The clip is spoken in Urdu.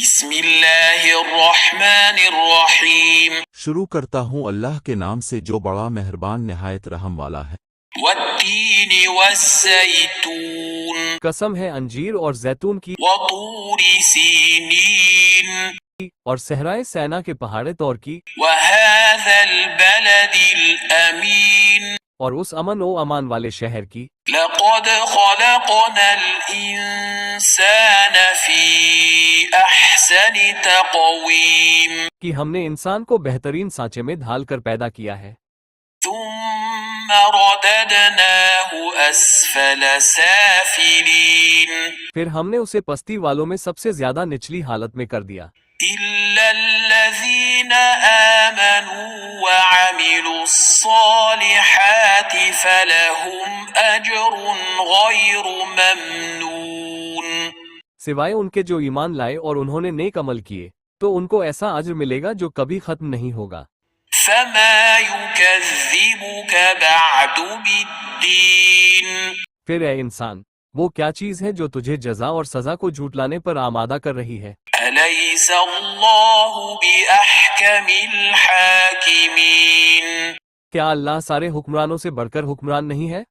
بسم اللہ الرحمن الرحیم شروع کرتا ہوں اللہ کے نام سے جو بڑا مہربان نہایت رحم والا ہے۔ والتین والزیتون قسم ہے انجیر اور زیتون کی وطور سینین اور صحرائے سینا کے پہاڑ طور کی وهذا البلد الامین اور اس امن و امان والے شہر کی۔ لقد خلقنا الانسان فی احسن تقویم کہ ہم نے انسان کو بہترین سانچے میں ڈھال کر پیدا کیا ہے، ثم رددناه اسفل سافلین پھر ہم نے اسے پستی والوں میں سب سے زیادہ نچلی حالت میں کر دیا، إلا الذين آمنوا وعملوا الصالحات فلهم أجر غير ممنون سوائے ان کے جو ایمان لائے اور انہوں نے نیک عمل کیے تو ان کو ایسا اجر ملے گا جو کبھی ختم نہیں ہوگا۔ فما يكذبك بعد بالدين پھر اے انسان، وہ کیا چیز ہے جو تجھے جزا اور سزا کو جھٹلانے پر آمادہ کر رہی ہے؟ أليس الله بأحكم الحاكمين کیا اللہ سارے حکمرانوں سے بڑھ کر حکمران نہیں ہے؟